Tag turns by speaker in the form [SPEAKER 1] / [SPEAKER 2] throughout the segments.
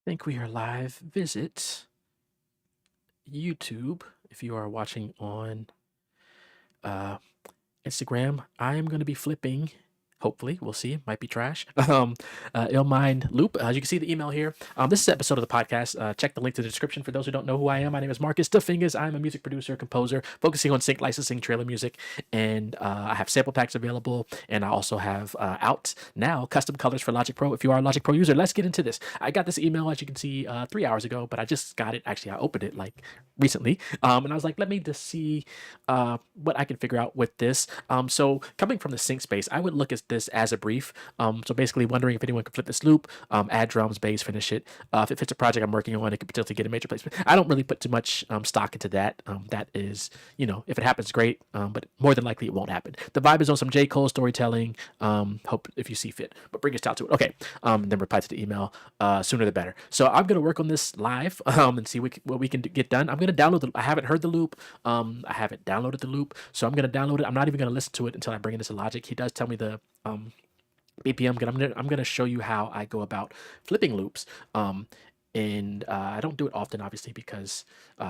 [SPEAKER 1] Think we are live. Visit YouTube if you are watching on uh, Instagram. I am going to be flipping. Hopefully, we'll see. Might be trash. Illmind loop. As you can see the email here. This is an episode of the podcast. Check the link to the description for those who don't know who I am. My name is Marcus the Fingaz. I'm a music producer, composer, focusing on sync licensing, trailer music, and I have sample packs available. And I also have out now custom colors for Logic Pro. If you are a Logic Pro user, let's get into this. I got this email as you can see 3 hours ago, but I just got it. Actually, I opened it like recently, and I was like, let me just see what I can figure out with this. So coming from the sync space, I would look at this as a brief. So basically wondering if anyone could flip this loop, add drums, bass, finish it. If it fits a project I'm working on, it could potentially get a major placement. I don't really put too much stock into that. That is, if it happens, great. But more than likely it won't happen. The vibe is on some J. Cole storytelling. Hope if you see fit, but bring your style to it. Okay. Then reply to the email. Sooner the better. So I'm gonna work on this live and see what we can get done. I'm gonna download I haven't heard the loop. I haven't downloaded the loop, so I'm gonna download it. I'm not even gonna listen to it until I bring it into Logic. He does tell me the BPM, but I'm gonna show you how I go about flipping loops. And I don't do it often, obviously, because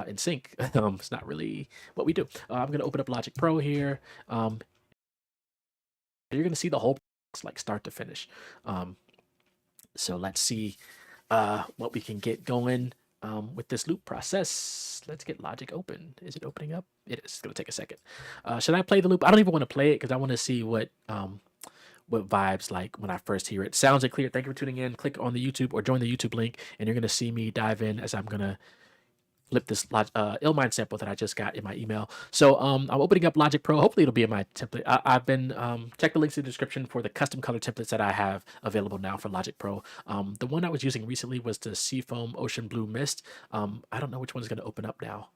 [SPEAKER 1] in sync, it's not really what we do. I'm gonna open up Logic Pro here. You're gonna see the whole process, like start to finish. So let's see what we can get going with this loop process. Let's get Logic open. Is it opening up? It is. It's gonna take a second. Should I play the loop? I don't even want to play it because I want to see what vibes like when I first hear it. Sounds clear. Thank you for tuning in. Click on the YouTube or join the YouTube link, and you're gonna see me dive in as I'm gonna flip this llmind sample that I just got in my email. So I'm opening up Logic Pro. Hopefully it'll be in my template. I've been check the links in the description for the custom color templates that I have available now for Logic Pro. The one I was using recently was the Seafoam Ocean Blue Mist. I don't know which one's going to open up now.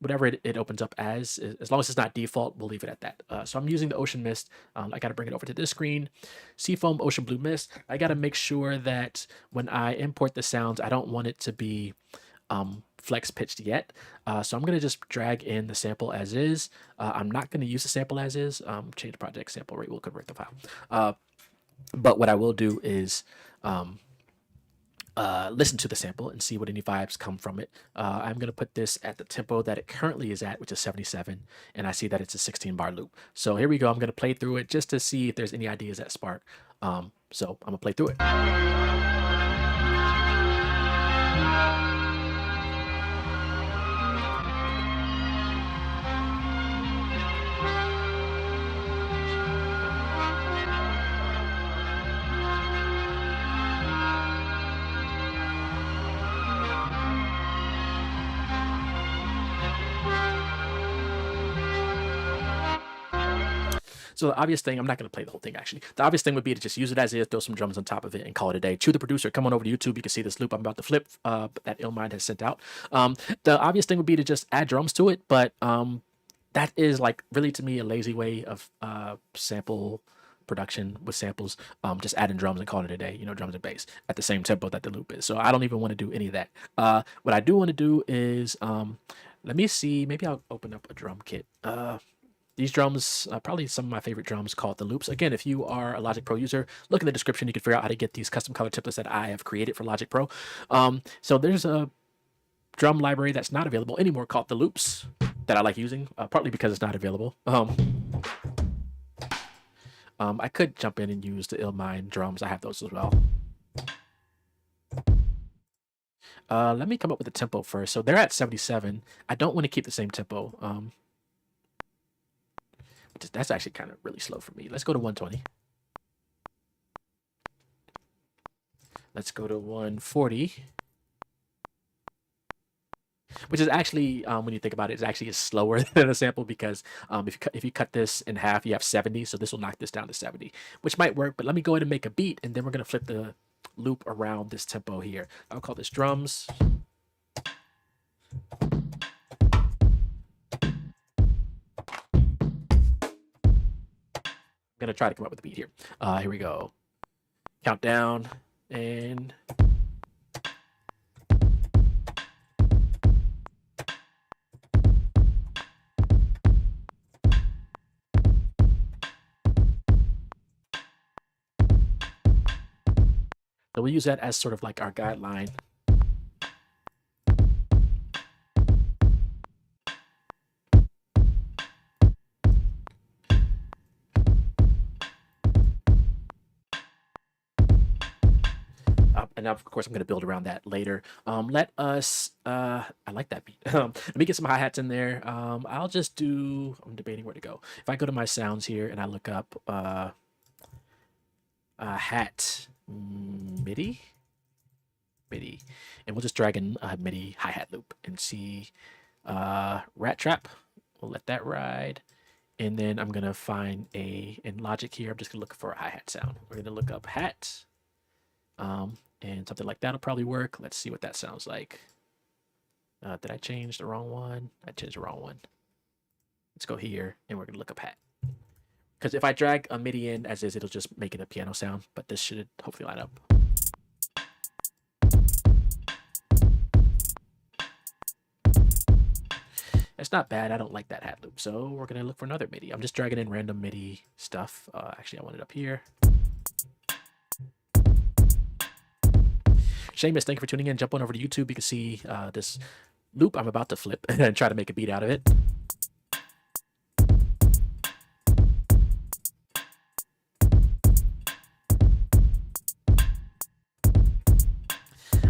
[SPEAKER 1] Whatever it opens up as long as it's not default, we'll leave it at that. So I'm using the Ocean Mist. I got to bring it over to this screen. Seafoam Ocean Blue Mist. I got to make sure that when I import the sounds, I don't want it to be flex pitched yet. So I'm going to just drag in the sample as is. I'm not going to use the sample as is. Change project sample rate will convert the file. But what I will do is listen to the sample and see what any vibes come from it. I'm going to put this at the tempo that it currently is at, which is 77, and I see that it's a 16 bar loop. So here we go. I'm going to play through it just to see if there's any ideas that spark. So I'm going to play through it. So the obvious thing, I'm not going to play the whole thing actually. The obvious thing would be to just use it as is, throw some drums on top of it, and call it a day. Chew the producer, come on over to YouTube. You can see this loop I'm about to flip that llmind has sent out. The obvious thing would be to just add drums to it, but that is like really to me a lazy way of sample production with samples. Just adding drums and calling it a day, drums and bass at the same tempo that the loop is. So I don't even want to do any of that. What I do want to do is let me see, maybe I'll open up a drum kit. These drums, probably some of my favorite drums, called the loops. Again, if you are a Logic Pro user, look in the description. You can figure out how to get these custom color templates that I have created for Logic Pro. So there's a drum library that's not available anymore called the loops that I like using, partly because it's not available. I could jump in and use the llmind drums. I have those as well. Let me come up with the tempo first. So they're at 77. I don't want to keep the same tempo. That's actually kind of really slow for me. Let's go to 120. Let's go to 140. Which is actually, when you think about it, actually is slower than a sample because if you cut this in half, you have 70. So this will knock this down to 70, which might work. But let me go ahead and make a beat, and then we're going to flip the loop around this tempo here. I'll call this drums. I'm gonna try to come up with a beat here. Here we go. Countdown and So we'll use that as sort of like our guideline. And of course, I'm going to build around that later. Let us, I like that beat. Let me get some hi-hats in there. I'll just do, I'm debating where to go. If I go to my sounds here and I look up hat MIDI, and we'll just drag in a MIDI hi-hat loop and see rat trap. We'll let that ride. And then I'm going to find in Logic here, I'm just going to look for a hi-hat sound. We're going to look up hat. And something like that'll probably work. Let's see what that sounds like. Did I change the wrong one? I changed the wrong one. Let's go here, and we're going to look up hat. Because if I drag a MIDI in as is, it'll just make it a piano sound, but this should hopefully line up. It's not bad. I don't like that hat loop, so we're going to look for another MIDI. I'm just dragging in random MIDI stuff. Actually, I want it up here. Seamus, thank you for tuning in. Jump on over to YouTube. You can see this loop I'm about to flip and try to make a beat out of it.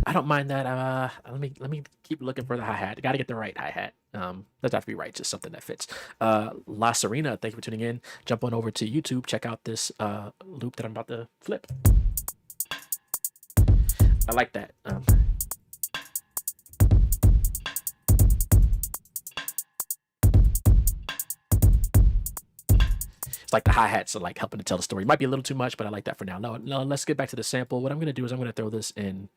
[SPEAKER 1] I don't mind that. Let me keep looking for the hi-hat. Got to get the right hi-hat. Doesn't have to be right, just something that fits. La Serena, thank you for tuning in. Jump on over to YouTube. Check out this loop that I'm about to flip. I like that. It's like the hi-hats are like helping to tell the story. It might be a little too much, but I like that for now. No, let's get back to the sample. What I'm going to do is I'm going to throw this in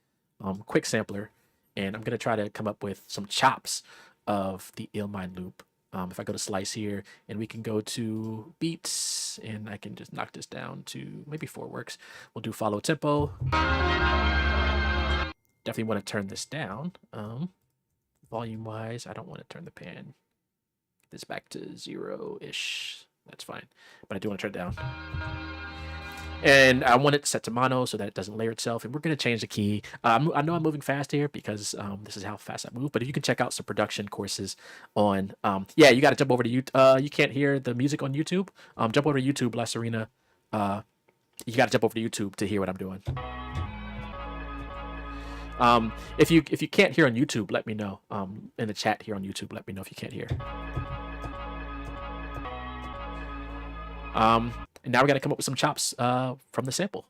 [SPEAKER 1] quick sampler, and I'm going to try to come up with some chops of the llmind loop. If I go to slice here, and we can go to beats, and I can just knock this down to maybe 4 works. We'll do follow tempo. Definitely want to turn this down. Volume wise, I don't want to turn the pan. Get this back to 0-ish. That's fine. But I do want to turn it down. And I want it set to mono so that it doesn't layer itself. And we're going to change the key. I know I'm moving fast here because this is how fast I move. But if you can check out some production courses on, yeah, you got to jump over to YouTube. You can't hear the music on YouTube. Jump over to YouTube, La Serena. You got to jump over to YouTube to hear what I'm doing. If you can't hear on YouTube, let me know. In the chat here on YouTube, let me know if you can't hear. And now we got to come up with some chops from the sample.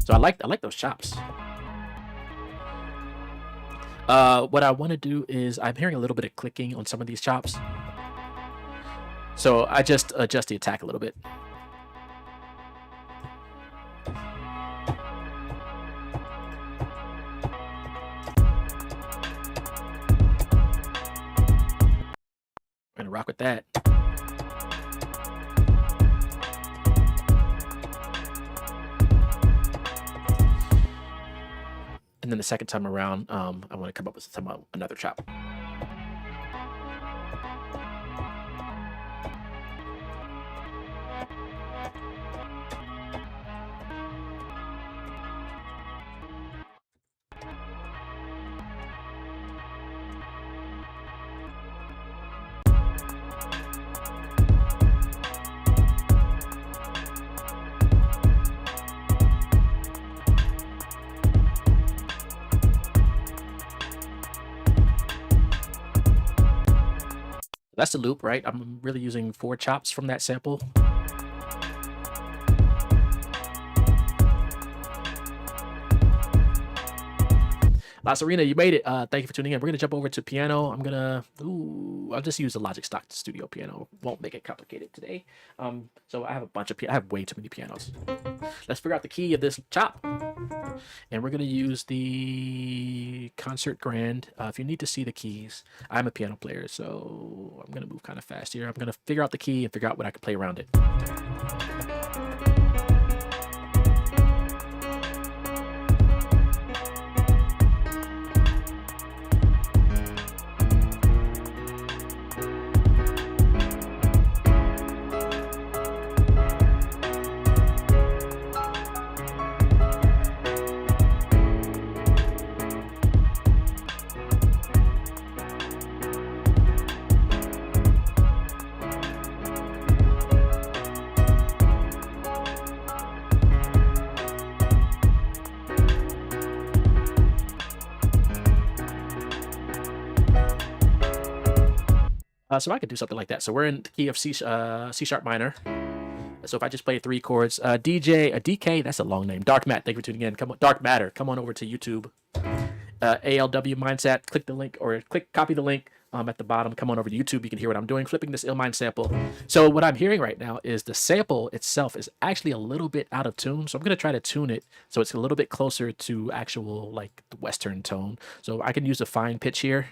[SPEAKER 1] So I like those chops. What I want to do is I'm hearing a little bit of clicking on some of these chops. So I just adjust the attack a little bit. I'm gonna rock with that. And then the second time around, I want to come up with another chop. That's the loop, right? I'm really using 4 chops from that sample. La Serena, you made it. Thank you for tuning in. We're going to jump over to piano. I'll just use the Logic Stock Studio piano. Won't make it complicated today. So I have I have way too many pianos. Let's figure out the key of this chop. And we're going to use the Concert Grand. If you need to see the keys, I'm a piano player, so I'm going to move kind of fast here. I'm going to figure out the key and figure out what I can play around it. So I could do something like that. So we're in the key of C sharp minor. So if I just play 3 chords, DK, that's a long name. Dark Matt, thank you for tuning in. Come on, Dark Matter, come on over to YouTube. ALW Mindset, click the link or copy the link at the bottom. Come on over to YouTube. You can hear what I'm doing, flipping this llmind sample. So what I'm hearing right now is the sample itself is actually a little bit out of tune. So I'm going to try to tune it so it's a little bit closer to actual like the Western tone. So I can use a fine pitch here.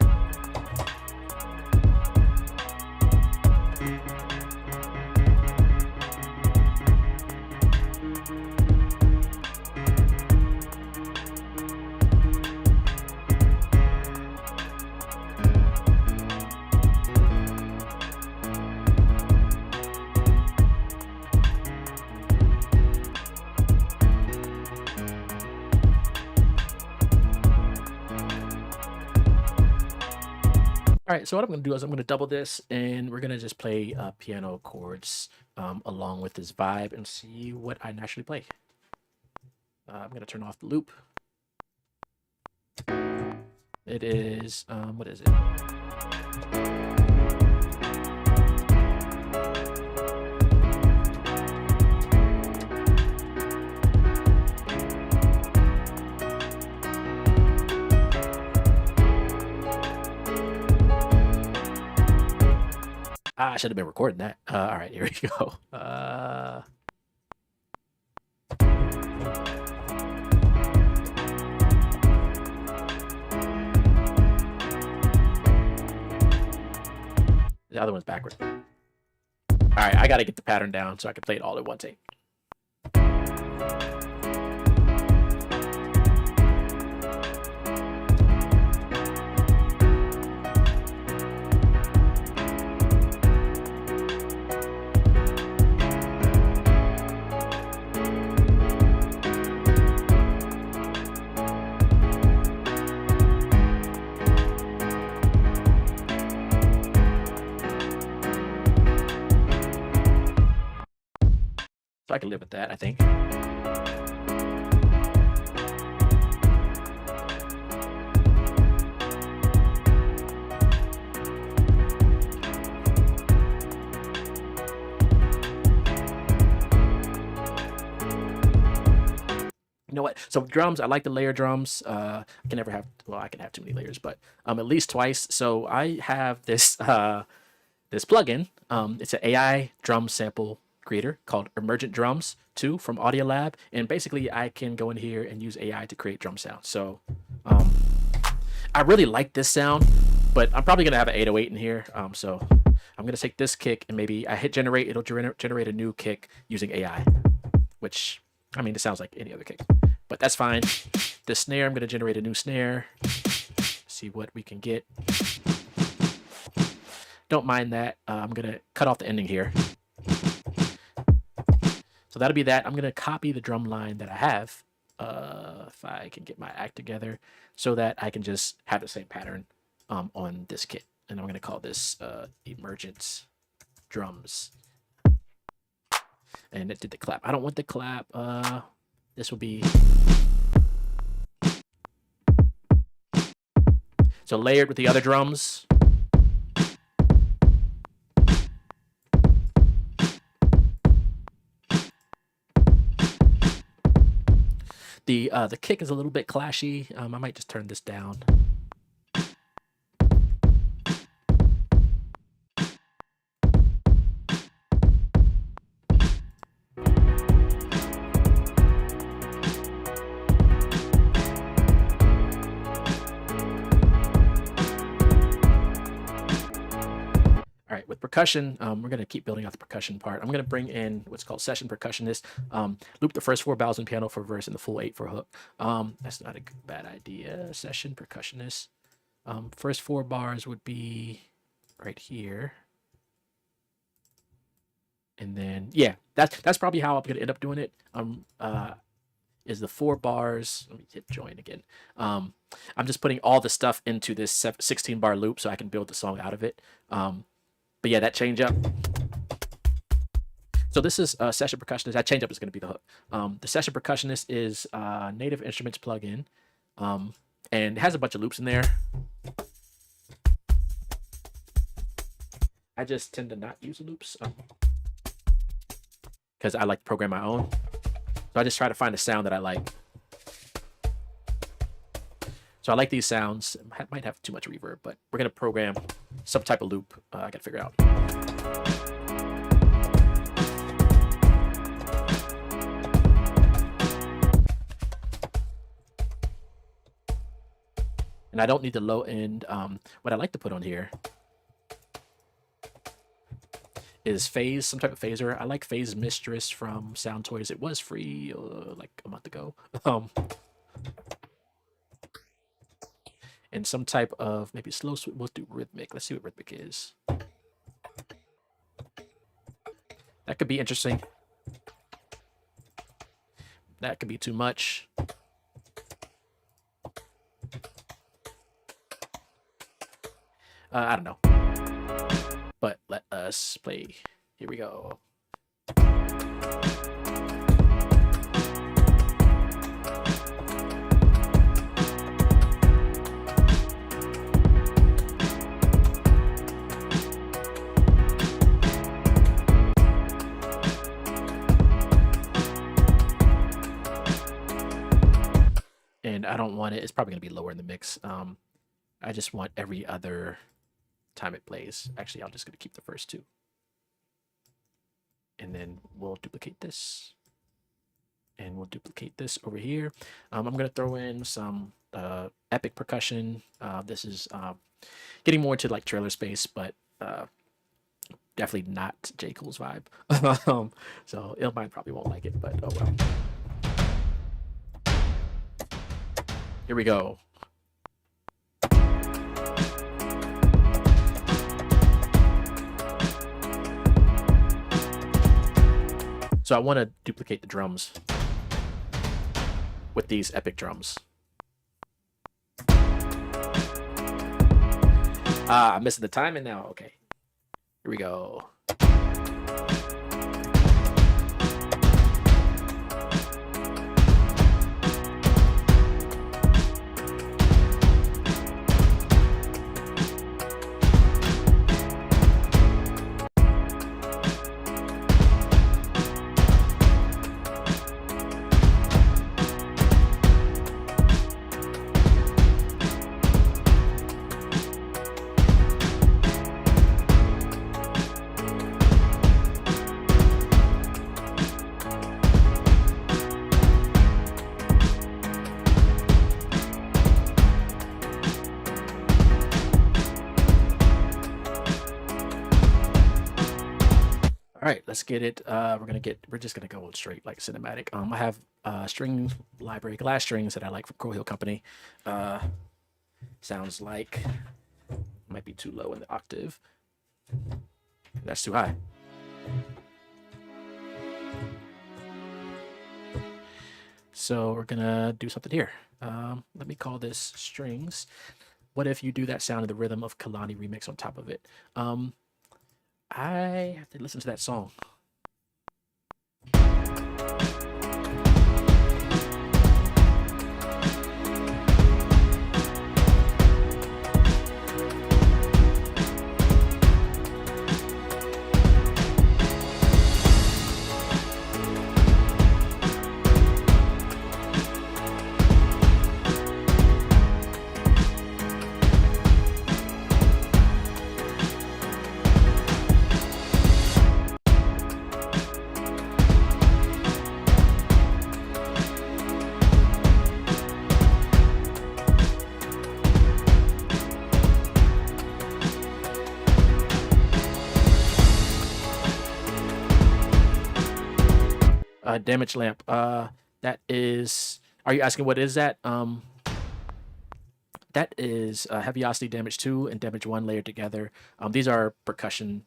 [SPEAKER 1] All right, so what I'm going to do is I'm going to double this, and we're going to just play piano chords along with this vibe and see what I naturally play. I'm going to turn off the loop. It is, what is it? I should have been recording that. All right, here we go. The other one's backwards. All right, I got to get the pattern down so I can play it all in one take. So I can live with that, I think. You know what? So drums, I like the layer drums. I can never have, well, I can have too many layers, but at least twice. So I have this this plugin. It's an AI drum sample creator called Emergent Drums 2 from Audiolab, and basically I can go in here and use AI to create drum sounds. So I really like this sound, but I'm probably gonna have an 808 in here. So I'm gonna take this kick and maybe I hit generate, it'll generate a new kick using AI, which I mean it sounds like any other kick, but that's fine. The snare, I'm gonna generate a new snare, see what we can get. Don't mind that. I'm gonna cut off the ending here. So that'll be that. I'm going to copy the drum line that I have, if I can get my act together, so that I can just have the same pattern on this kit. And I'm going to call this Emergent Drums. And it did the clap. I don't want the clap. This will be... So layered with the other drums. The kick is a little bit clashy. I might just turn this down. All right, with percussion, we're going to keep building out the percussion part. I'm going to bring in what's called session percussionist. Loop the first 4 vowels in piano for verse and the full 8 for hook. That's not a bad idea. Session percussionist. First 4 bars would be right here. And then, yeah, that's probably how I'm going to end up doing it. Is the 4 bars. Let me hit join again. I'm just putting all the stuff into this 16 bar loop so I can build the song out of it. But yeah, that change up. So this is Session Percussionist. That change up is going to be the hook. The Session Percussionist is Native Instruments plugin, and it has a bunch of loops in there. I just tend to not use loops because I like to program my own. So I just try to find a sound that I like. So I like these sounds. Might have too much reverb, but we're gonna program some type of loop. I gotta figure out. And I don't need the low end. What I like to put on here is phase, some type of phaser. I like Phase Mistress from Sound Toys. It was free like a month ago. And some type of maybe slow sweep. We'll do rhythmic. Let's see what rhythmic is. That could be interesting. That could be too much. I don't know. But let us play. Here we go. And I don't want it. It's probably going to be lower in the mix. I just want every other time it plays. Actually, I'm just going to keep the first two. And then we'll duplicate this. And we'll duplicate this over here. I'm going to throw in some epic percussion. This is getting more to like trailer space, but definitely not J. Cole's vibe. So llmind probably won't like it, but oh well. Here we go. So I want to duplicate the drums with these epic drums. I'm missing the timing now. Okay. Here we go. All right, let's get it. We're just gonna go straight like cinematic. I have string library, glass strings that I like from Crow Hill Company. Sounds like might be too low in the octave. That's too high. So we're gonna do something here. Let me call this strings. What if you do that sound in the rhythm of Kalani remix on top of it? I have to listen to that song. Damage lamp. That is. Are you asking what is that? That is Heaviosity Damage 2 and Damage 1 layered together. These are percussion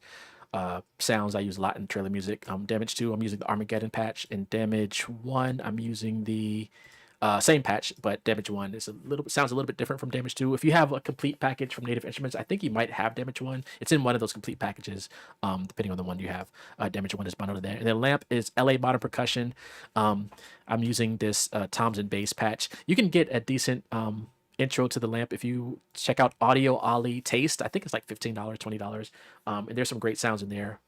[SPEAKER 1] sounds I use a lot in trailer music. Damage 2, I'm using the Armageddon patch, and Damage 1, I'm using the same patch, but Damage 1 is sounds a little bit different from Damage 2. If you have a complete package from Native Instruments, I think you might have Damage 1. It's in one of those complete packages, depending on the one you have. Damage 1 is bundled in there. And then Lamp is LA Modern Percussion. I'm using this toms and bass patch. You can get a decent intro to the lamp. If you check out Audio Ollie Taste, I think it's like $15, $20. And there's some great sounds in there.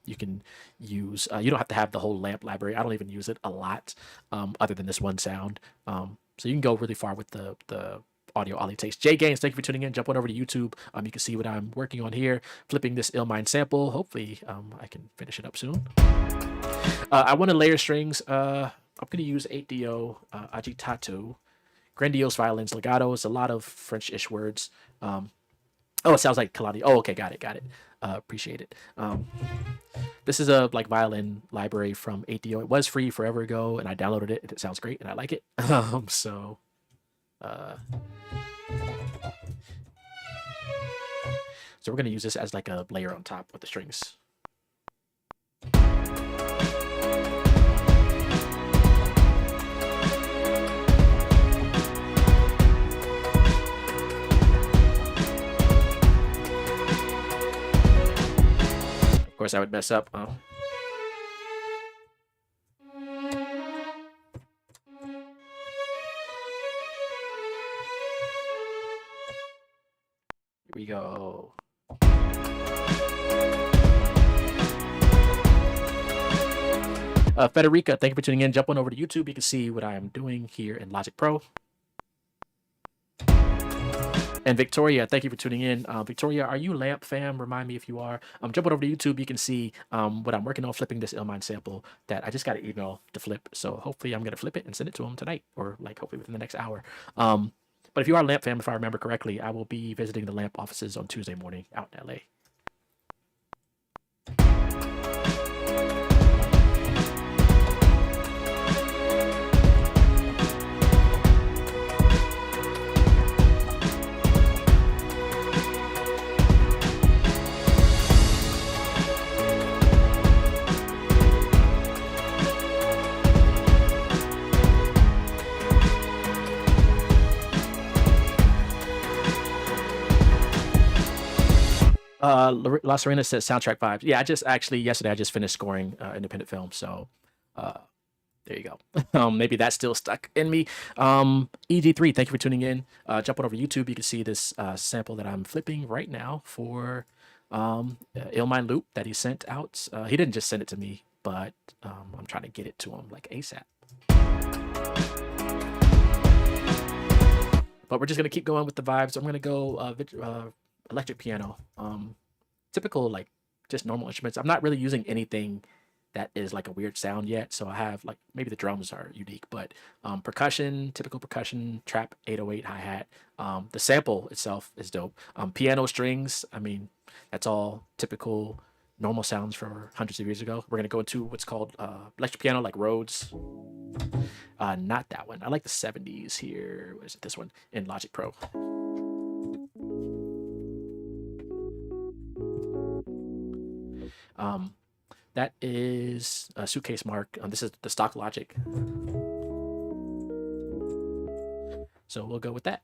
[SPEAKER 1] You can use, you don't have to have the whole lamp library. I don't even use it a lot, other than this one sound. So you can go really far with the Audio Ollie Taste. Jay Gaines, thank you for tuning in. Jump on over to YouTube. You can see what I'm working on here, flipping this llmind sample. Hopefully I can finish it up soon. I want to layer strings. I'm going to use 8DO, agitato, grandiose violins, legatos, a lot of French-ish words. Oh, it sounds like Kalani. Oh, okay, got it. Appreciate it. This is a like violin library from 8DO. It was free forever ago, and I downloaded it, and it sounds great, and I like it. So we're going to use this as like a layer on top with the strings. Of course, I would mess up. Here we go. Federica, thank you for tuning in. Jump on over to YouTube. You can see what I am doing here in Logic Pro. And Victoria, thank you for tuning in. Victoria, are you Lamp fam? Remind me if you are. Jump on over to YouTube. You can see what I'm working on, flipping this llmind sample that I just got an email to flip. So hopefully I'm going to flip it and send it to him tonight, or like hopefully within the next hour. But if you are Lamp fam, if I remember correctly, I will be visiting the Lamp offices on Tuesday morning out in LA. La Serena says soundtrack vibes. Yeah, yesterday I just finished scoring independent film, so there you go. Maybe that's still stuck in me. EG3, thank you for tuning in. Jump on over to YouTube. You can see this sample that I'm flipping right now for llmind loop that he sent out. He didn't just send it to me, but I'm trying to get it to him like ASAP. But we're just gonna keep going with the vibes. I'm gonna go electric piano. Typical, like just normal instruments. I'm not really using anything that is like a weird sound yet. So I have like, maybe the drums are unique, but percussion, typical percussion, trap 808 hi-hat. The sample itself is dope. Piano strings, I mean, that's all typical normal sounds for hundreds of years ago. We're gonna go into what's called electric piano, like Rhodes. Not that one. I like the 70s here. What is it? This one in Logic Pro. That is a Suitcase Mark. This is the stock Logic. So we'll go with that.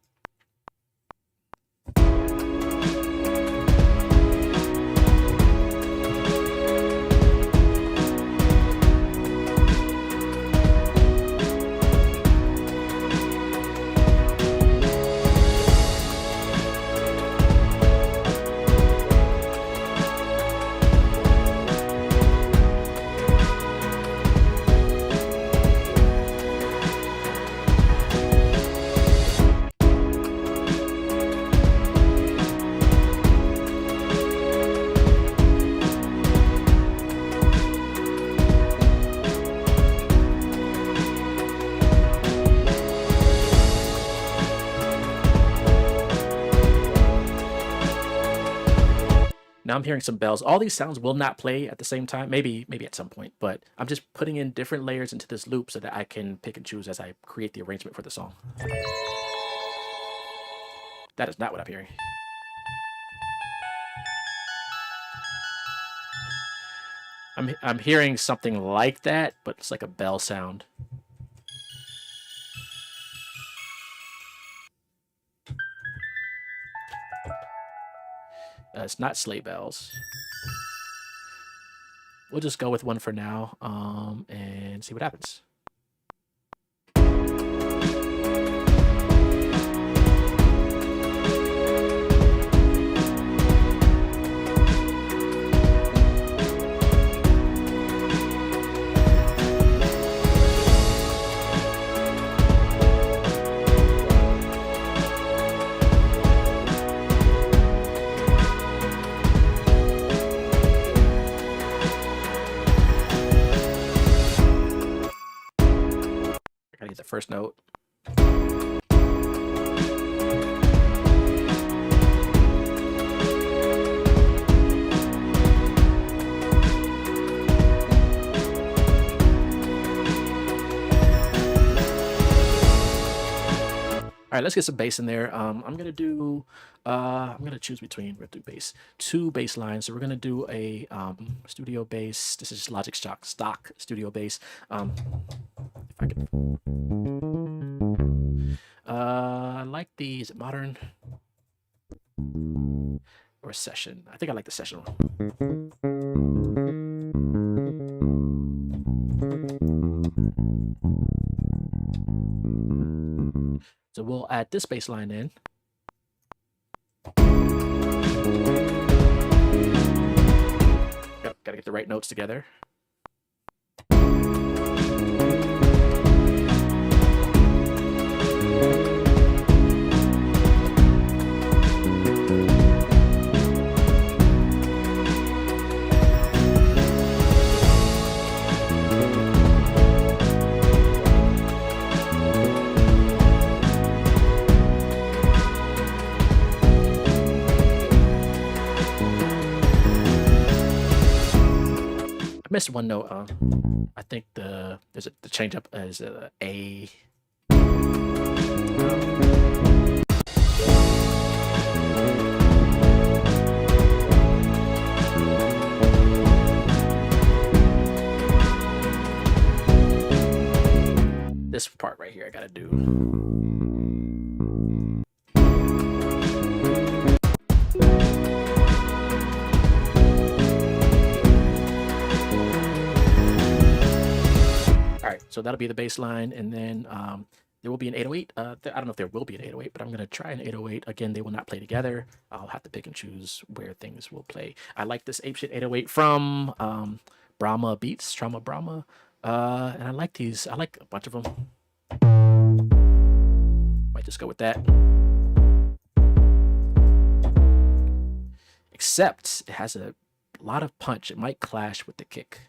[SPEAKER 1] Now I'm hearing some bells. All these sounds will not play at the same time. Maybe at some point, but I'm just putting in different layers into this loop so that I can pick and choose as I create the arrangement for the song. That is not what I'm hearing. I'm hearing something like that, but it's like a bell sound. It's not sleigh bells. We'll just go with one for now, and see what happens. Gotta get the first note. All right, let's get some bass in there. I'm gonna choose between, we're gonna do bass, 2 bass lines. So we're gonna do a studio bass. This is Logic stock studio bass. If I can, I like the, is it modern or session? I think I like the session one. So we'll add this bass line in. Yep, gotta get the right notes together. Missed one note. I think the change up is A. This part right here I gotta do. So that'll be the bass line, and then there will be an 808. I don't know if there will be an 808, but I'm going to try an 808. Again, they will not play together. I'll have to pick and choose where things will play. I like this apeshit 808 from Brahma Beats, Trauma Brahma, and I like these. I like a bunch of them. Might just go with that. Except it has a lot of punch. It might clash with the kick.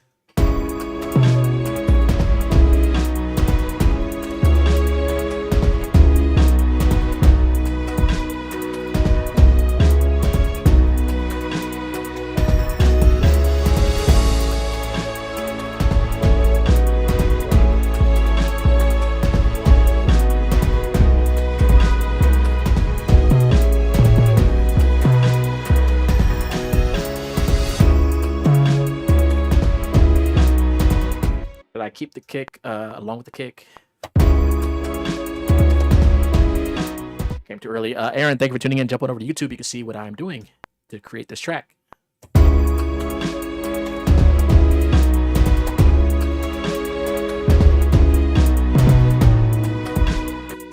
[SPEAKER 1] I keep the kick along with the kick. Came too early. Aaron, thank you for tuning in. Jump on over to YouTube. You can see what I'm doing to create this track. All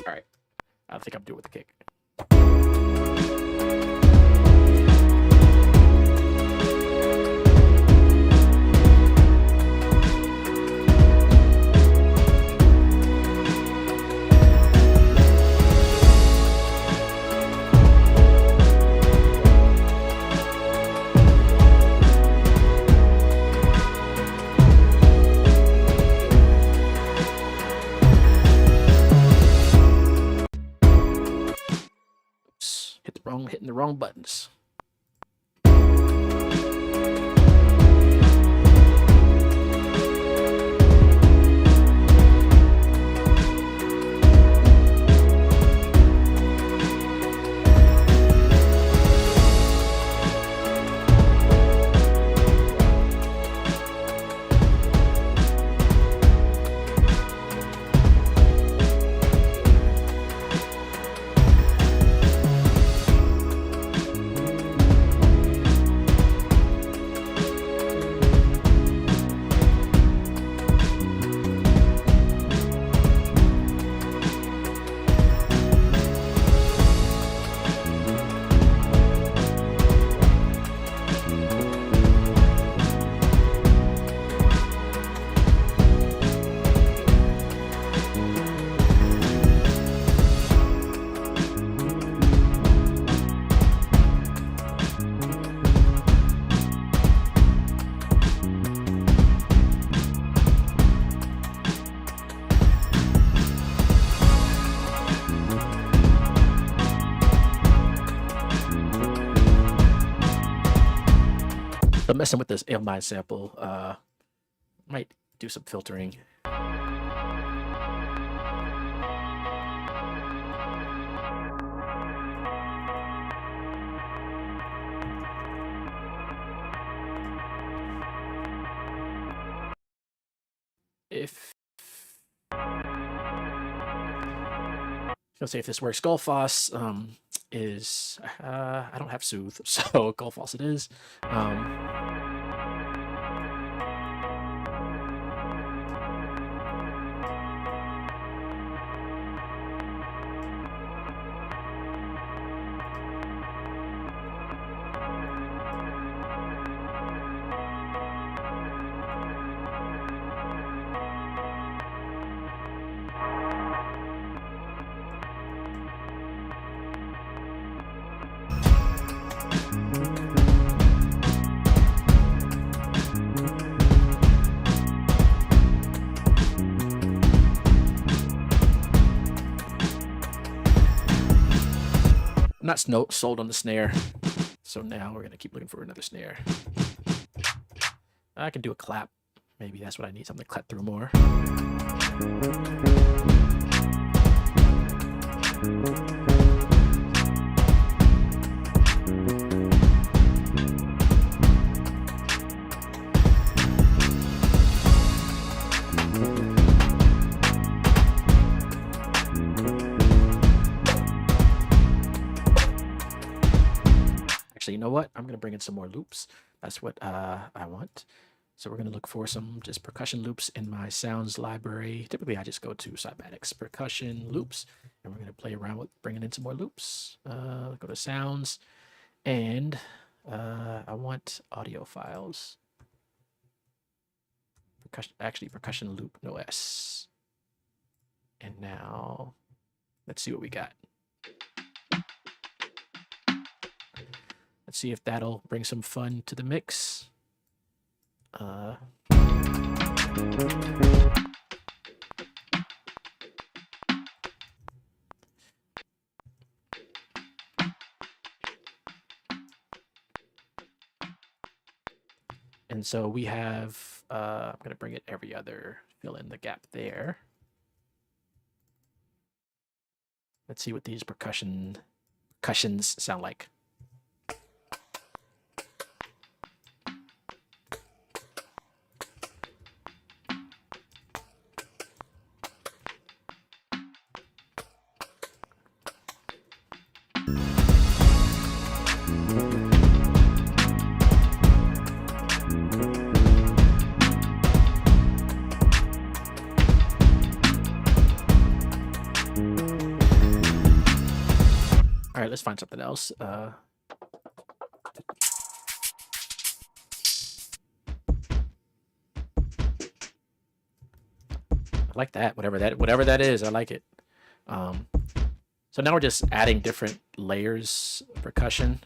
[SPEAKER 1] right. I think I'm doing with the kick. Hitting the wrong buttons. messing with this llmind sample. Might do some filtering. If let's see if this works. Gullfoss is I don't have Soothe, so Gullfoss it is. Not sold on the snare, so now we're gonna keep looking for another snare. I can do a clap. Maybe that's what I need, something to clap through more. You know what? I'm going to bring in some more loops. That's what I want. So we're going to look for some just percussion loops in my sounds library. Typically, I just go to Cybatics percussion loops, and we're going to play around with bringing in some more loops. Go to sounds, and I want audio files. Percussion loop, no S. And now, let's see what we got. Let's see if that'll bring some fun to the mix. And so we have, I'm going to bring it every other, fill in the gap there. Let's see what these percussions sound like. All right, let's find something else. I like that. Whatever that is, I like it. So now we're just adding different layers of percussion.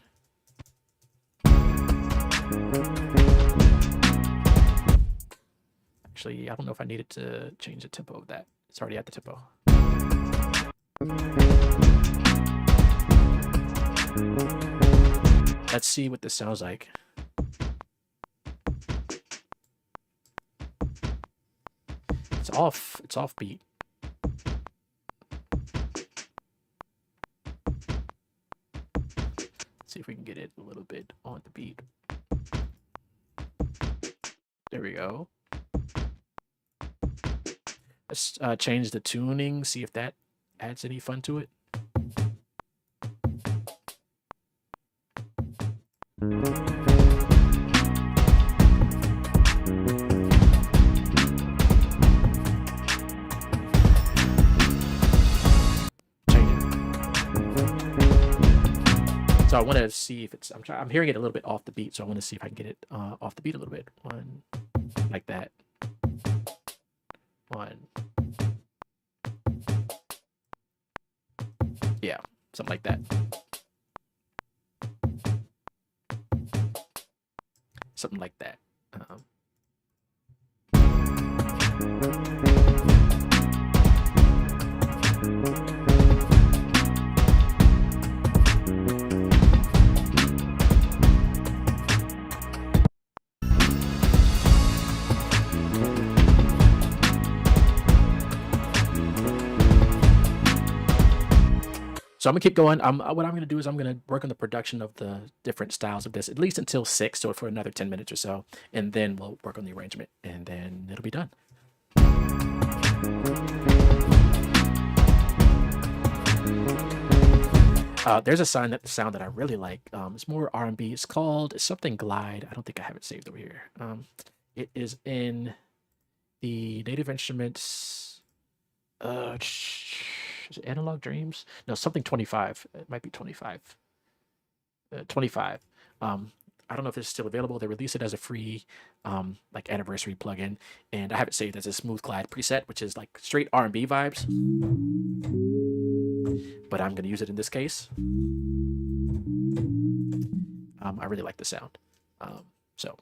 [SPEAKER 1] Actually, I don't know if I needed to change the tempo of that. It's already at the tempo. Let's see what this sounds like. It's off beat. Let's see if we can get it a little bit on the beat. There we go. Let's change the tuning, see if that adds any fun to it. So I want to see if it's, I'm hearing it a little bit off the beat, so I want to see if I can get it off the beat a little bit. One, like that. One. Yeah, something like that. Something like that. So I'm gonna keep going. What I'm gonna do is I'm gonna work on the production of the different styles of this, at least until 6, so for another 10 minutes or so, and then we'll work on the arrangement, and then it'll be done. There's a sound that I really like. It's more R&B. It's called something Glide. I don't think I have it saved over here. It is in the Native Instruments. Is it Analog Dreams? No, something 25. It might be 25. 25. I don't know if it's still available. They released it as a free like anniversary plugin, and I have it saved as a Smooth Glide preset, which is like straight R&B vibes. But I'm going to use it in this case. I really like the sound. So,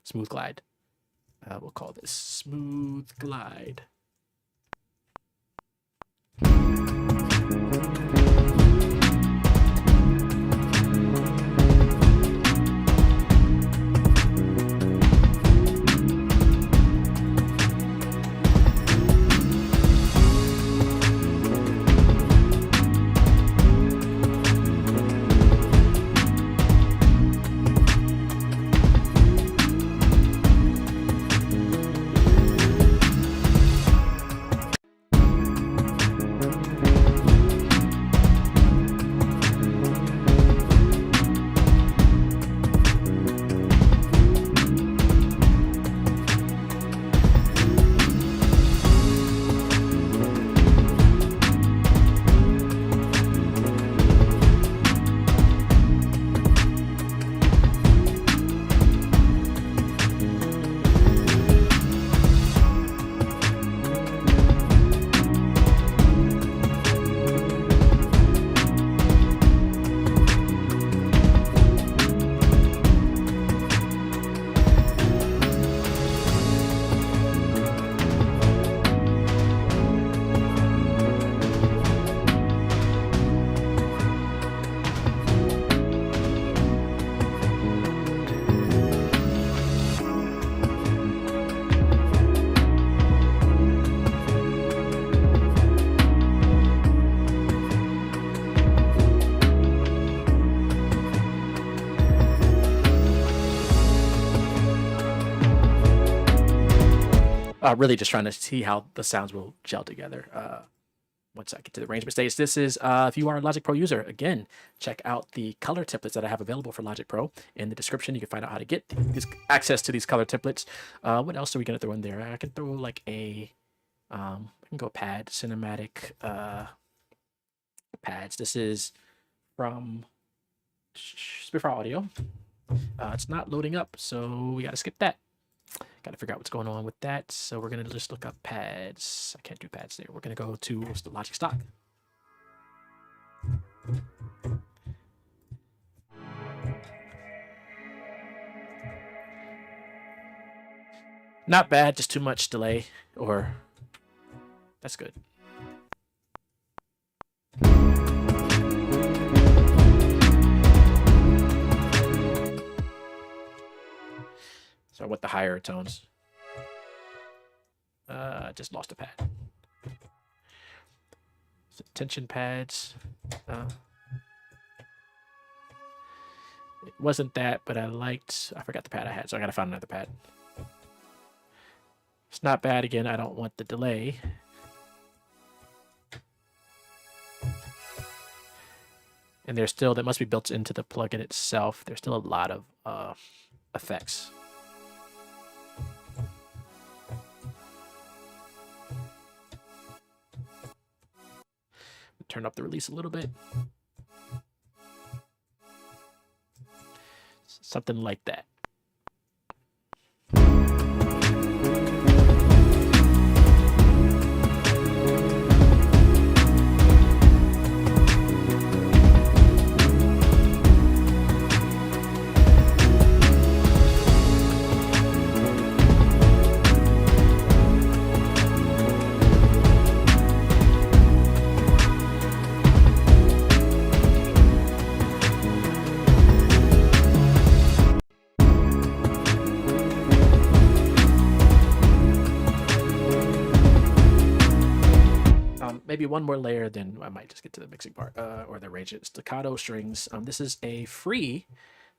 [SPEAKER 1] Smooth Glide. We'll call this Smooth Glide. Really just trying to see how the sounds will gel together. Once I get to the arrangement stage, this is, if you are a Logic Pro user, again, check out the color templates that I have available for Logic Pro. In the description, you can find out how to get access to these color templates. What else are we going to throw in there? I can throw like I can go pad, cinematic pads. This is from Spitfire Audio. It's not loading up, so we got to skip that. Got to figure out what's going on with that. So we're going to just look up pads. I can't do pads there. We're going to go to the Logic stock. Not bad, just too much delay, or that's good. So I want the higher tones. Just lost a pad. So tension pads. It wasn't that, but I forgot the pad I had, so I gotta find another pad. It's not bad. Again, I don't want the delay. And there's still, that must be built into the plugin itself. There's still a lot of effects. Turn up the release a little bit. Something like that. maybe one more layer, then I might just get to the mixing part or the arrangement. Staccato strings. This is a free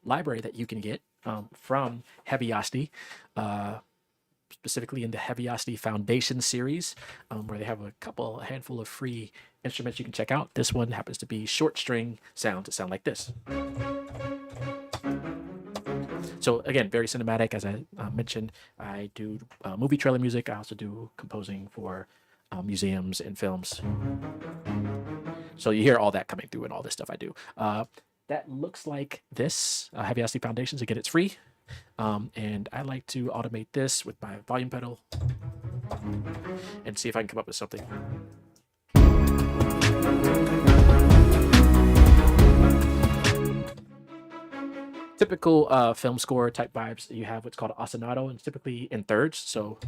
[SPEAKER 1] library that you can get from Heaviosity, specifically in the Heaviosity Foundation series, where they have a handful of free instruments you can check out. This one happens to be short string sounds that sound like this. So again, very cinematic. As I mentioned, I do movie trailer music. I also do composing for museums and films. So you hear all that coming through and all this stuff I do. That looks like this. Heaviosity Foundations, again, it's free. And I like to automate this with my volume pedal and see if I can come up with something. Typical film score type vibes, you have what's called ostinato, and it's typically in thirds. So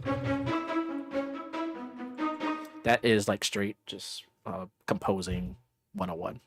[SPEAKER 1] that is like straight just composing 101.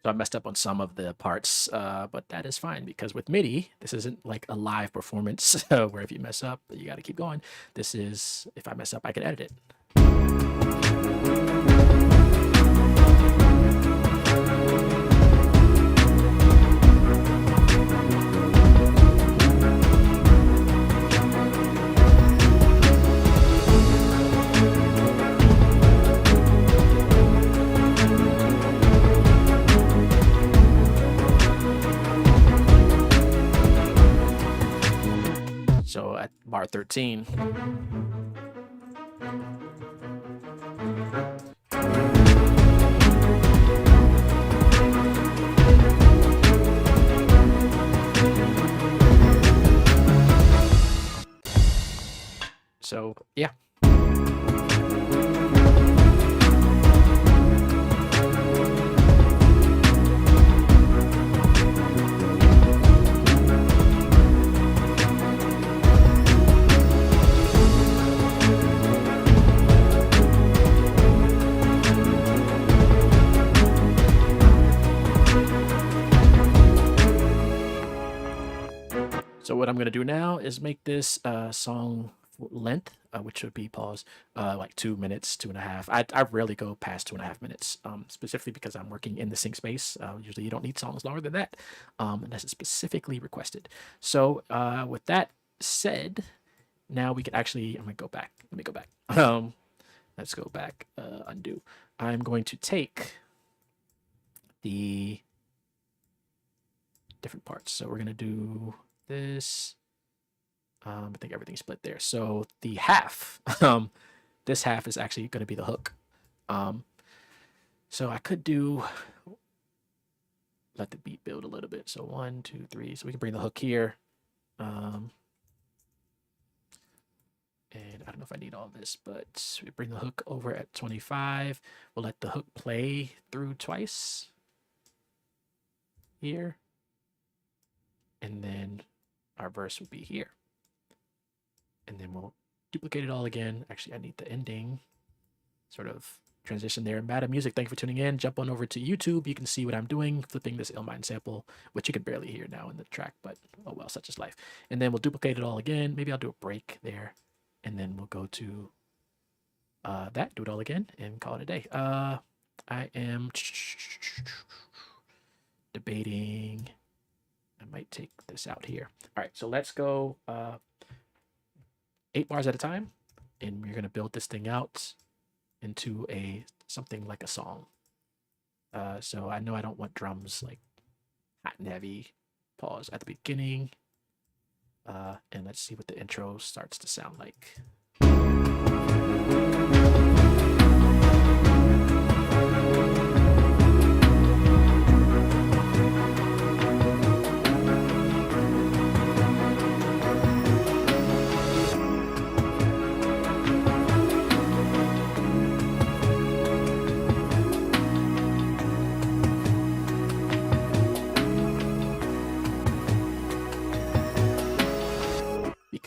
[SPEAKER 1] So I messed up on some of the parts, but that is fine because with MIDI, this isn't like a live performance where if you mess up, you got to keep going. This is, if I mess up, I can edit it. So at bar 13, so yeah. So what I'm going to do now is make this song length, which would be pause, like 2 minutes, 2.5. I rarely go past 2.5 minutes, specifically because I'm working in the sync space. Usually you don't need songs longer than that, unless it's specifically requested. So with that said, now we can actually, I'm going to go back. Let me go back. Let's go back, undo. I'm going to take the different parts. So we're going to do this. I think everything's split there. So the half, this half is actually going to be the hook. So I could do, let the beat build a little bit. So 1, 2, 3. So we can bring the hook here. And I don't know if I need all this, but we bring the hook over at 25. We'll let the hook play through twice here. And then our verse would be here. And then we'll duplicate it all again. Actually, I need the ending sort of transition there. Mada Music, thank you for tuning in. Jump on over to YouTube. You can see what I'm doing, flipping this llmind sample, which you can barely hear now in the track, but oh well, such is life. And then we'll duplicate it all again. Maybe I'll do a break there. And then we'll go to that, do it all again, and call it a day. I am debating. I might take this out here. All right, so let's go 8 bars at a time, and we're going to build this thing out into something like a song. So I know I don't want drums like hot and heavy. Pause at the beginning. And let's see what the intro starts to sound like.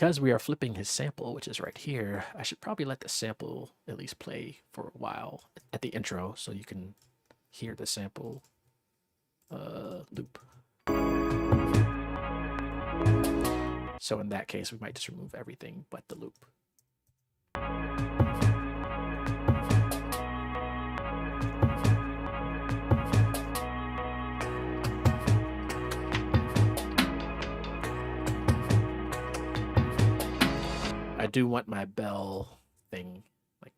[SPEAKER 1] because we are flipping his sample, which is right here, I should probably let the sample at least play for a while at the intro so you can hear the sample loop. So in that case, we might just remove everything but the loop. I do want my bell thing, like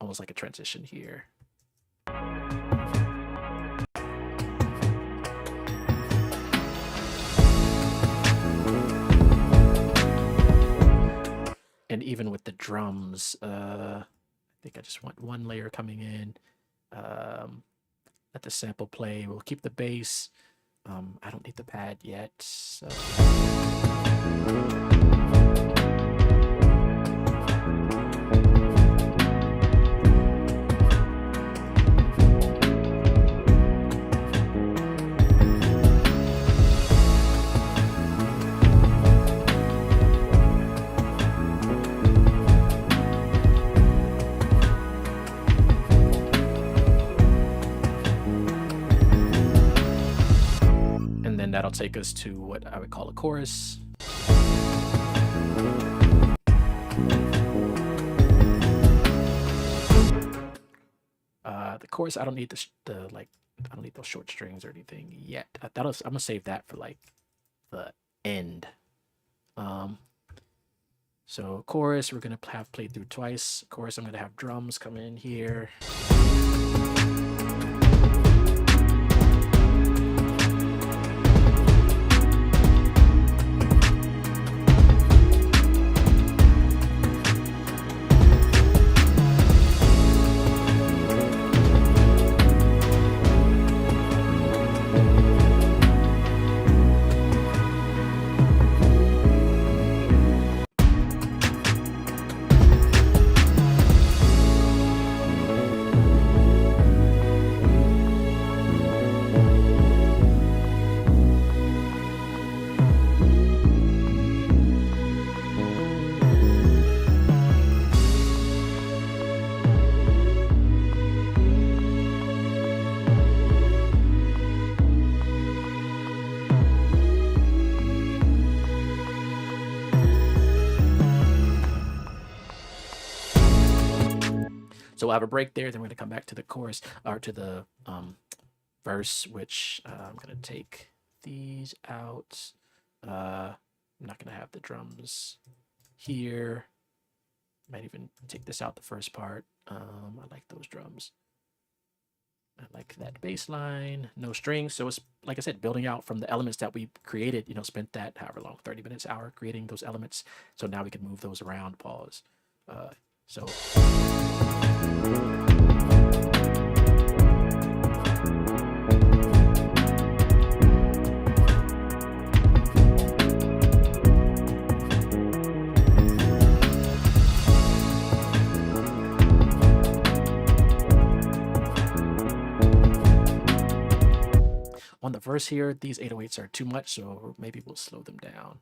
[SPEAKER 1] almost like a transition here. And even with the drums, I think I just want one layer coming in. Let the sample play. We'll keep the bass. I don't need the pad yet. So. That'll take us to what I would call a chorus. The chorus, I don't need I don't need those short strings or anything yet. I'm gonna save that for like the end. So chorus, we're gonna have played through twice. Chorus, I'm gonna have drums come in here. So we'll have a break there. Then we're going to come back to the chorus or to the verse, which I'm going to take these out. I'm not going to have the drums here. Might even take this out, the first part. I like those drums. I like that bass line, no strings. So it's, like I said, building out from the elements that we created, spent that however long, 30 minutes, hour creating those elements. So now we can move those around, pause. So. On the verse here, these 808s are too much, so maybe we'll slow them down.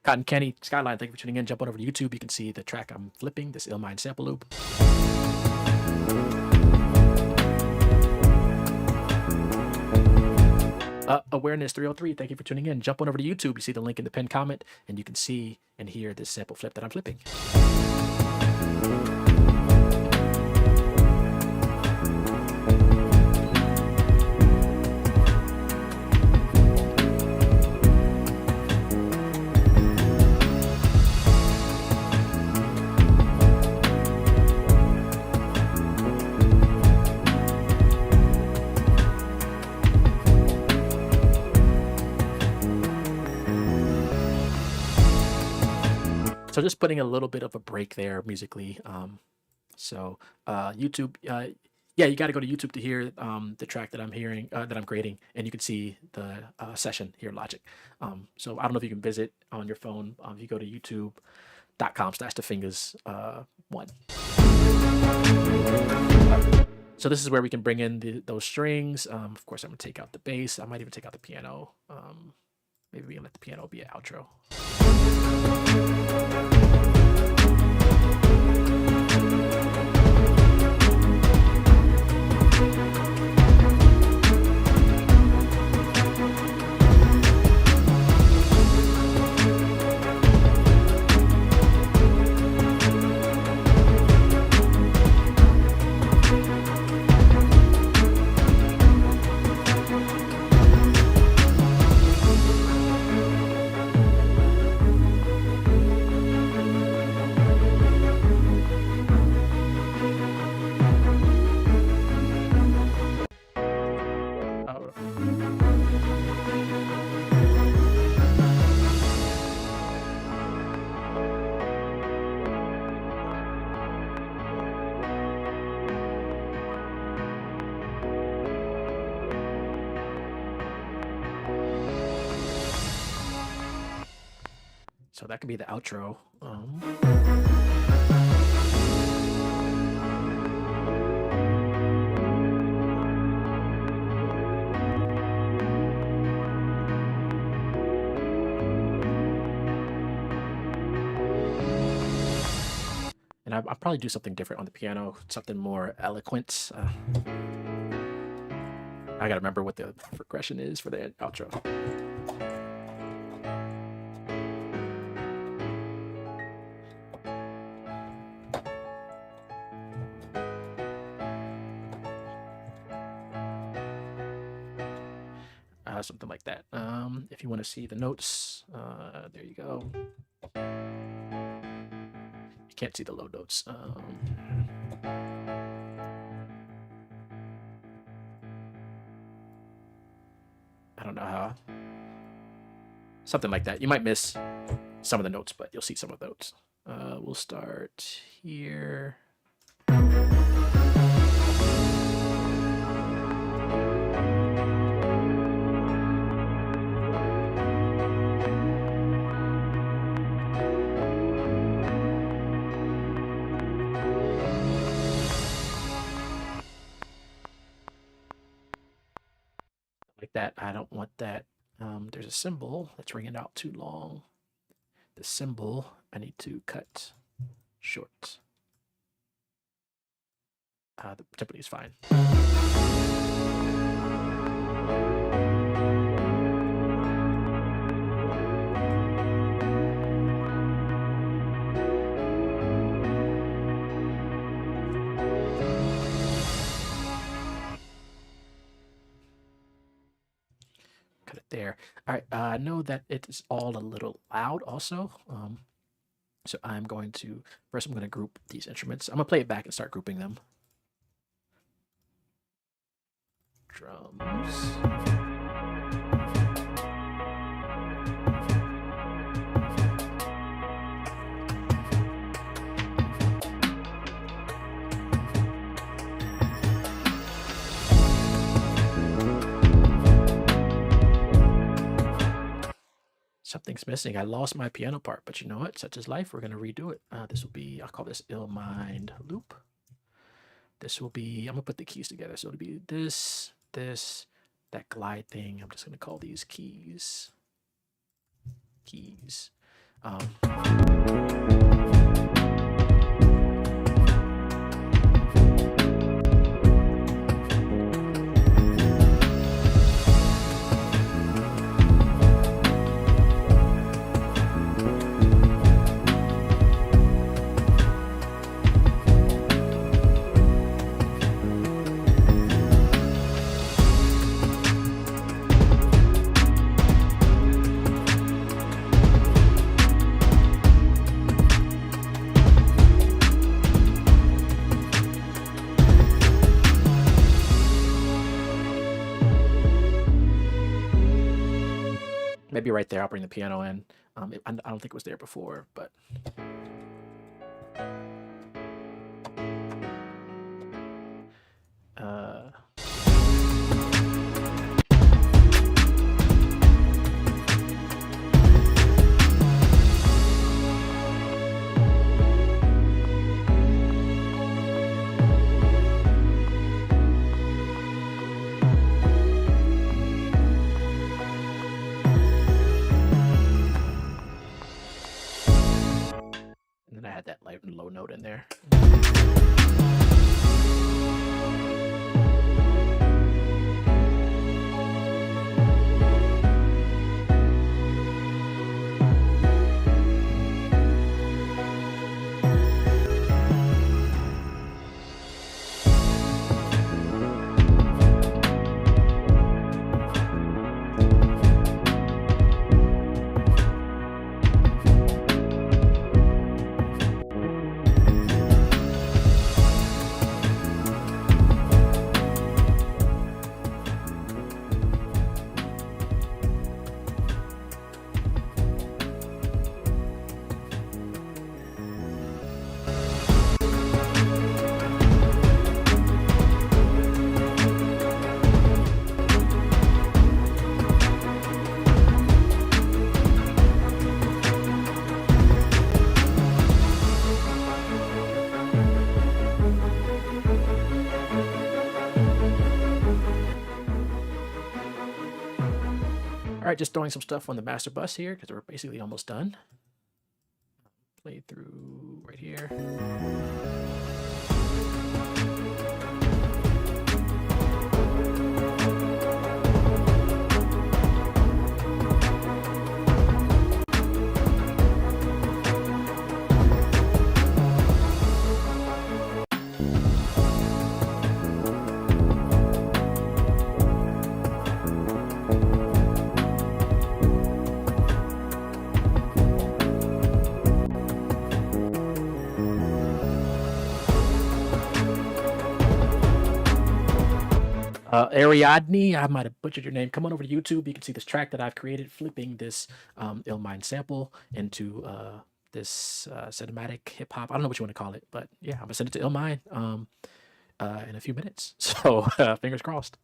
[SPEAKER 1] Cotton Candy Skyline, thank you for tuning in. Jump on over to YouTube. You can see the track I'm flipping, this llmind sample loop. Awareness 303, thank you for tuning in. Jump on over to YouTube. You see the link in the pinned comment, and you can see and hear this sample flip that I'm flipping. So just putting a little bit of a break there musically. YouTube, Yeah, you got to go to YouTube to hear the track that I'm hearing, that I'm creating, and you can see the session here in Logic. So I don't know if you can visit on your phone. If you go to youtube.com/thefingers one. So this is where we can bring in those strings. Of course, I'm gonna take out the bass. I might even take out the piano. Maybe we can let the piano be an outro. So that could be the outro. And I'll probably do something different on the piano, something more eloquent. I gotta remember what the progression is for the outro. Something like that. If you want to see the notes, there you go. You can't see the low notes. I don't know how. Something like that. You might miss some of the notes, but you'll see some of the notes. We'll start here. Like that. I don't want that. There's a symbol that's ringing out too long. The symbol I need to cut short. The tempo is fine. Cut it there. All right. I know that it is all a little loud also. So I'm going to, first I'm going to group these instruments. I'm going to play it back and start grouping them. Drums. Something's missing. I lost my piano part, but you know what? Such is life. We're going to redo it. This will be, I'll call this llmind loop. This will be, I'm going to put the keys together. So it'll be this, that glide thing. I'm just going to call these keys. Keys. Maybe right there, I'll bring the piano in. I don't think it was there before, but. note in there. All right, just throwing some stuff on the master bus here because we're basically almost done. Play through right here. Ariadne, I might have butchered your name. Come on over to YouTube. You can see this track that I've created, flipping this llmind sample into this cinematic hip hop. I don't know what you want to call it, but yeah, I'm gonna send it to llmind in a few minutes. So fingers crossed.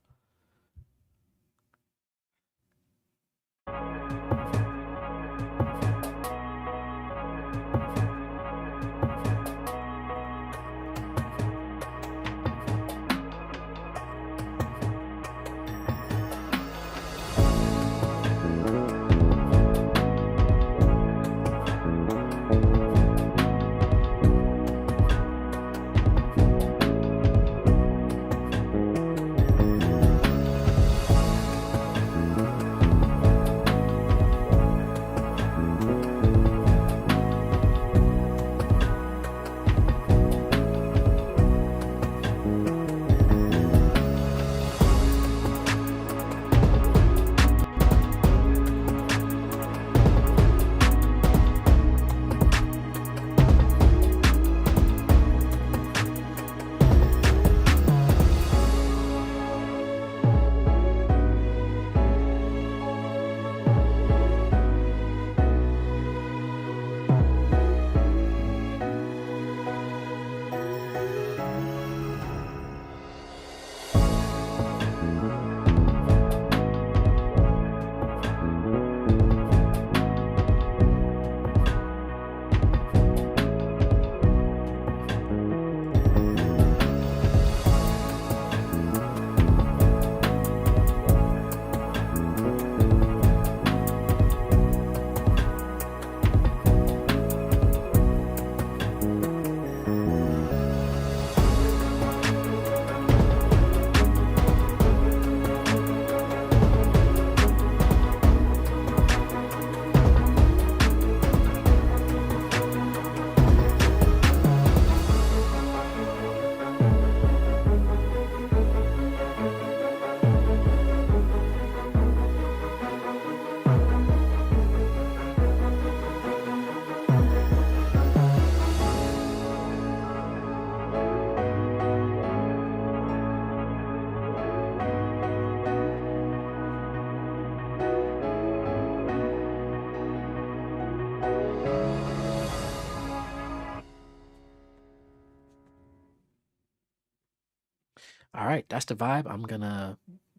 [SPEAKER 1] All right, that's the vibe. I'm gonna.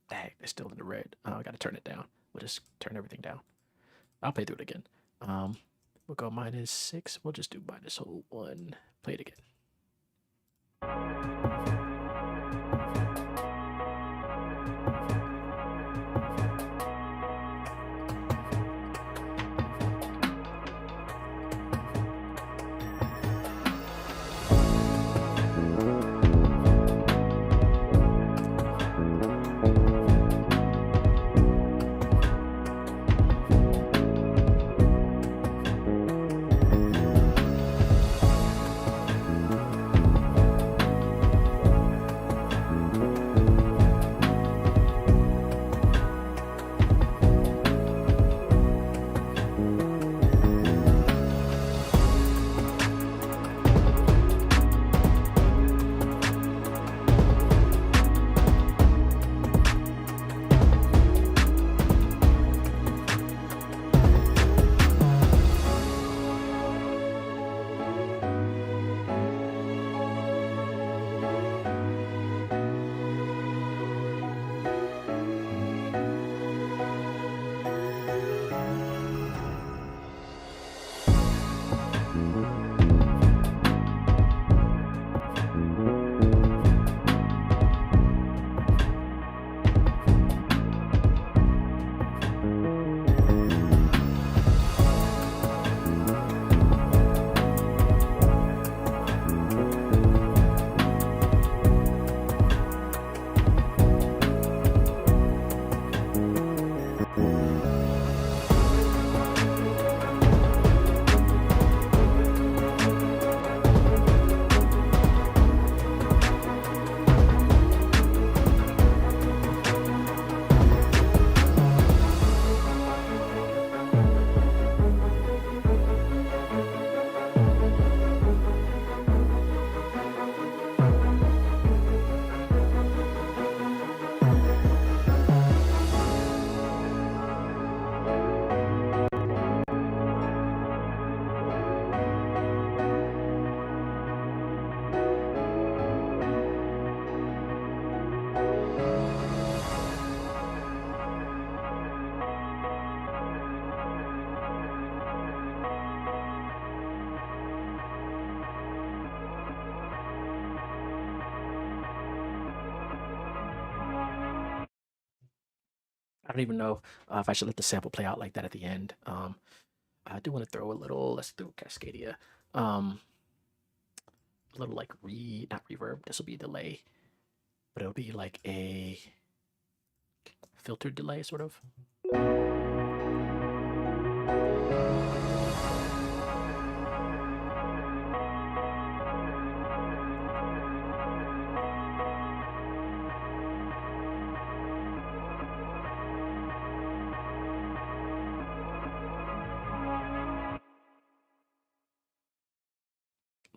[SPEAKER 1] Dang, it's still in the red. I gotta turn it down. We'll just turn everything down. I'll play through it again. We'll go -6. We'll just do -1. Play it again. don't even know if I should let the sample play out like that at the end. I do want to throw a little, let's do Cascadia. A little like not reverb, this will be delay, but it'll be like a filtered delay sort of.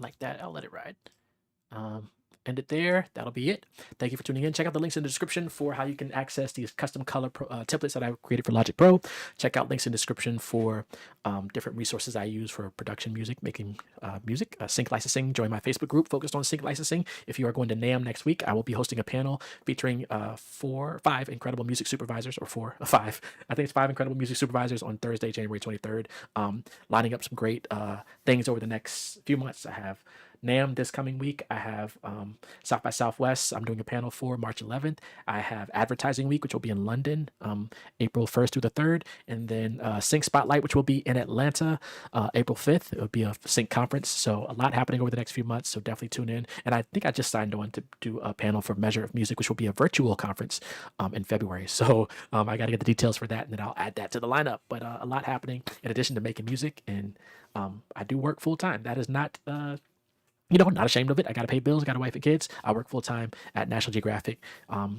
[SPEAKER 1] Like that, I'll let it ride. End it there. That'll be it. Thank you for tuning in. Check out the links in the description for how you can access these custom color templates that I created for Logic Pro. Check out links in the description for different resources I use for production music, making music, sync licensing. Join my Facebook group focused on sync licensing. If you are going to NAMM next week, I will be hosting a panel featuring 5 incredible music supervisors, or 5. I think it's 5 incredible music supervisors on Thursday, January 23rd. Lining up some great things over the next few months. I have NAMM this coming week. I have South by Southwest. I'm doing a panel for March 11th. I have Advertising Week, which will be in London, April 1st through the 3rd. And then Sync Spotlight, which will be in Atlanta, April 5th. It will be a Sync conference. So a lot happening over the next few months. So definitely tune in. And I think I just signed on to do a panel for Measure of Music, which will be a virtual conference in February. So I got to get the details for that, and then I'll add that to the lineup. But a lot happening in addition to making music. And I do work full time. That is not not ashamed of it. I got to pay bills, got a wife and kids. I work full time at National Geographic.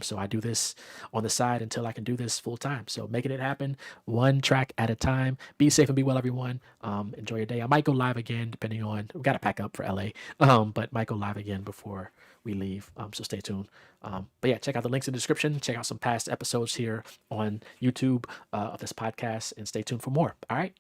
[SPEAKER 1] So I do this on the side until I can do this full time. So making it happen one track at a time. Be safe and be well, everyone. Enjoy your day. I might go live again, depending on, we got to pack up for LA, but might go live again before we leave. So stay tuned. But yeah, check out the links in the description. Check out some past episodes here on YouTube of this podcast, and stay tuned for more. All right.